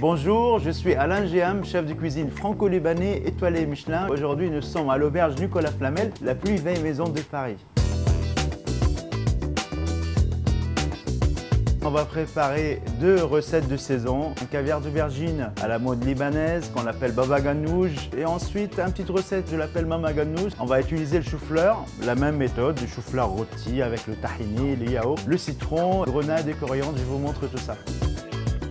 Bonjour, je suis Alain Géham, chef de cuisine franco-libanais étoilé Michelin. Aujourd'hui, nous sommes à l'auberge Nicolas Flamel, la plus vieille maison de Paris. On va préparer deux recettes de saison. Un caviar d'aubergine à la mode libanaise qu'on appelle baba ganoush. Et ensuite, une petite recette, je l'appelle mama ganoush. On va utiliser le chou-fleur, la même méthode, du chou-fleur rôti avec le tahini, le yaourt, le citron, grenade et coriandre. Je vous montre tout ça.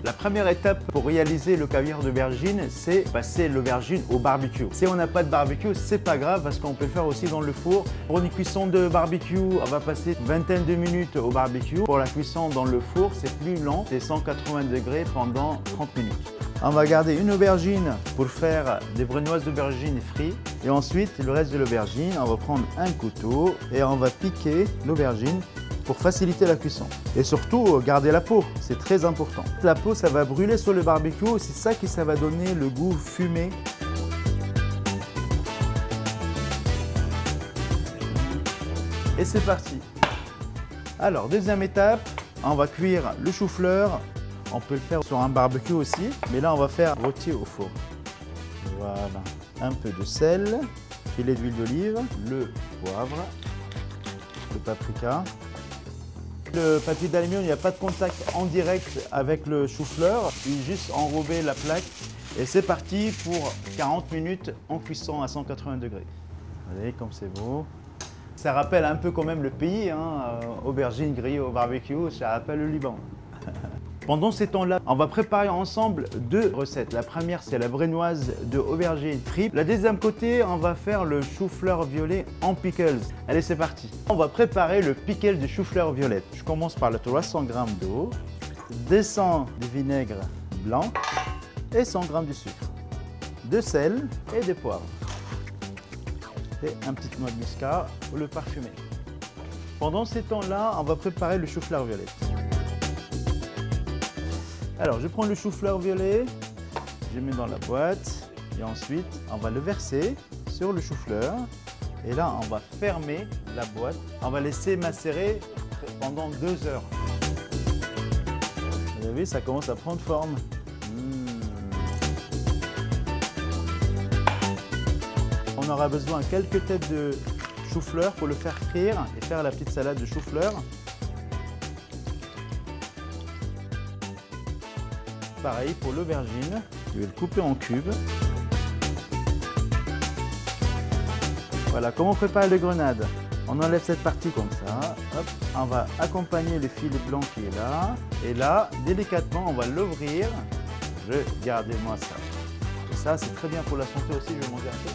La première étape pour réaliser le caviar d'aubergine, c'est passer l'aubergine au barbecue. Si on n'a pas de barbecue, c'est pas grave parce qu'on peut le faire aussi dans le four. Pour une cuisson de barbecue, on va passer une vingtaine de minutes au barbecue. Pour la cuisson dans le four, c'est plus lent, c'est 180 degrés pendant 30 minutes. On va garder une aubergine pour faire des brennoises d'aubergine frites. Et ensuite, le reste de l'aubergine, on va prendre un couteau et on va piquer l'aubergine pour faciliter la cuisson. Et surtout, garder la peau, c'est très important. La peau, ça va brûler sur le barbecue, c'est ça qui ça va donner le goût fumé. Et c'est parti. Alors, deuxième étape, on va cuire le chou-fleur. On peut le faire sur un barbecue aussi, mais là, on va faire rôtir au four. Voilà, un peu de sel, filet d'huile d'olive, le poivre, le paprika. Le papier d'aluminium, il n'y a pas de contact en direct avec le chou-fleur. Il est juste enrober la plaque. Et c'est parti pour 40 minutes en cuisson à 180 degrés. Allez, comme c'est beau. Ça rappelle un peu quand même le pays, hein, aubergine grillée au barbecue, ça rappelle le Liban. Pendant ces temps-là, on va préparer ensemble deux recettes. La première, c'est la brennoise de aubergine frite. La deuxième côté, on va faire le chou-fleur violet en pickles. Allez, c'est parti. On va préparer le pickle de chou-fleur violette. Je commence par le 300 g d'eau, 200 de vinaigre blanc et 100 g de sucre, de sel et de poivre. Et un petit noix de muscade pour le parfumer. Pendant ces temps-là, on va préparer le chou-fleur violette. Alors, je prends le chou-fleur violet, je le mets dans la boîte et ensuite, on va le verser sur le chou-fleur. Et là, on va fermer la boîte. On va laisser macérer pendant 2 heures. Vous avez vu, ça commence à prendre forme. On aura besoin de quelques têtes de chou-fleur pour le faire frire et faire la petite salade de chou-fleur. Pareil pour l'aubergine, je vais le couper en cubes. Voilà, comment on prépare les grenades? On enlève cette partie comme ça, hop, on va accompagner le filet blanc qui est là. Et là, délicatement, on va l'ouvrir. Regardez-moi ça. Et ça, c'est très bien pour la santé aussi, je vais manger un peu.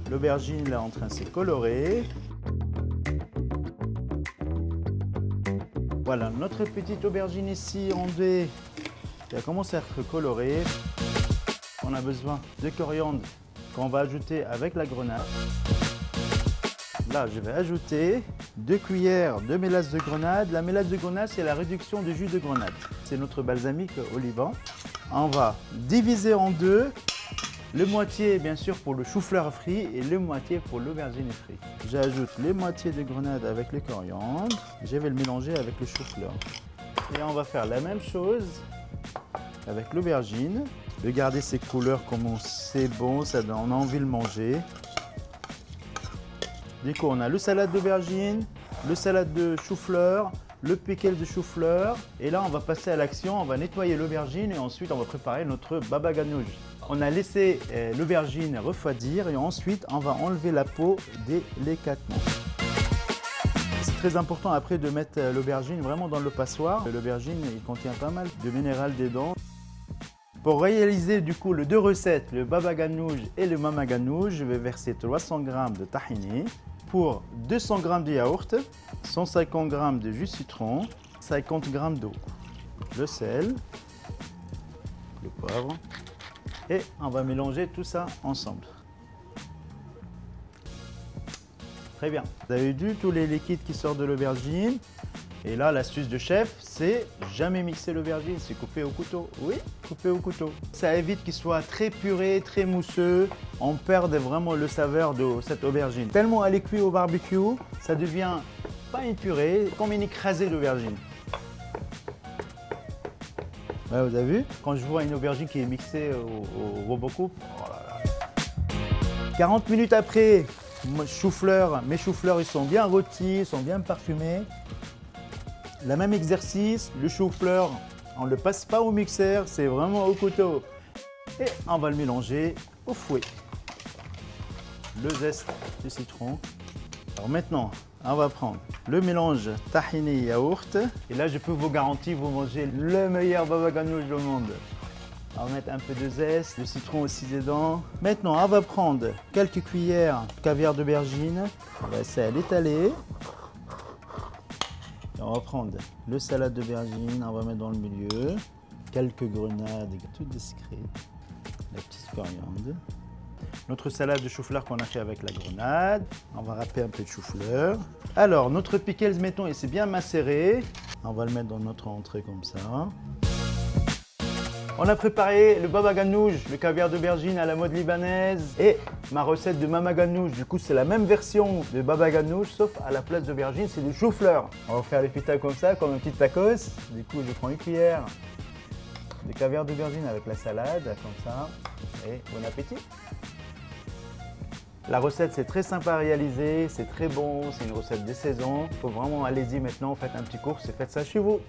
L'aubergine là en train de se colorer. Voilà, notre petite aubergine ici en V qui a commencé à être colorée. On a besoin de coriandre qu'on va ajouter avec la grenade. Là, je vais ajouter 2 cuillères de mélasse de grenade. La mélasse de grenade, c'est la réduction du jus de grenade. C'est notre balsamique au Liban. On va diviser en deux. Le moitié, bien sûr, pour le chou-fleur frit et le moitié pour l'aubergine frite. J'ajoute les moitiés de grenade avec le coriandre. Je vais le mélanger avec le chou-fleur. Et on va faire la même chose avec l'aubergine. Regardez ces couleurs, comment c'est bon, ça donne envie de le manger. Du coup, on a le salade d'aubergine, le salade de chou-fleur, le pickle de chou-fleur. Et là, on va passer à l'action. On va nettoyer l'aubergine et ensuite, on va préparer notre baba ganoush. On a laissé l'aubergine refroidir et ensuite, on va enlever la peau délicatement. C'est très important après de mettre l'aubergine vraiment dans le passoire. L'aubergine, il contient pas mal de minéral dedans. Pour réaliser du coup les deux recettes, le baba ganoush et le mama ganoush, je vais verser 300 g de tahini pour 200 g de yaourt, 150 g de jus de citron, 50 g d'eau, le sel, le poivre et on va mélanger tout ça ensemble. Très bien. Vous avez vu tous les liquides qui sortent de l'aubergine. Et là, l'astuce de chef, c'est jamais mixer l'aubergine, c'est couper au couteau. Oui, couper au couteau. Ça évite qu'il soit très puré, très mousseux. On perd vraiment le saveur de cette aubergine. Tellement elle est cuite au barbecue, ça devient pas une purée, comme une écrasée d'aubergine. Ouais, vous avez vu? Quand je vois une aubergine qui est mixée au Robocoupe, oh là là. 40 minutes après, mes choux-fleurs, ils sont bien rôtis, ils sont bien parfumés. Le même exercice, le chou-fleur, on ne le passe pas au mixeur, c'est vraiment au couteau. Et on va le mélanger au fouet. Le zeste du citron. Alors maintenant, on va prendre le mélange tahini yaourt. Et là, je peux vous garantir, vous mangez le meilleur baba ganoush du monde. On va mettre un peu de zeste, le citron aussi dedans. Maintenant, on va prendre quelques cuillères de caviar d'aubergine. On va laisser l'étaler. On va prendre le salade d'aubergine, on va mettre dans le milieu. Quelques grenades, toutes discrètes. La petite coriandre. Notre salade de chou-fleur qu'on a fait avec la grenade. On va râper un peu de chou-fleur. Alors, notre pickles, mettons, il s'est bien macéré. On va le mettre dans notre entrée comme ça. On a préparé le baba ganoush, le caviar d'aubergine à la mode libanaise et ma recette de mama ganoush. Du coup, c'est la même version de baba ganoush, sauf à la place d'aubergine, c'est du chou-fleur. On va faire les pitas comme ça, comme un petit tacos. Du coup, je prends une cuillère de caviar d'aubergine avec la salade, comme ça. Et bon appétit! La recette, c'est très sympa à réaliser, c'est très bon, c'est une recette de saison. Il faut vraiment, allez-y maintenant, faites un petit cours et faites ça chez vous.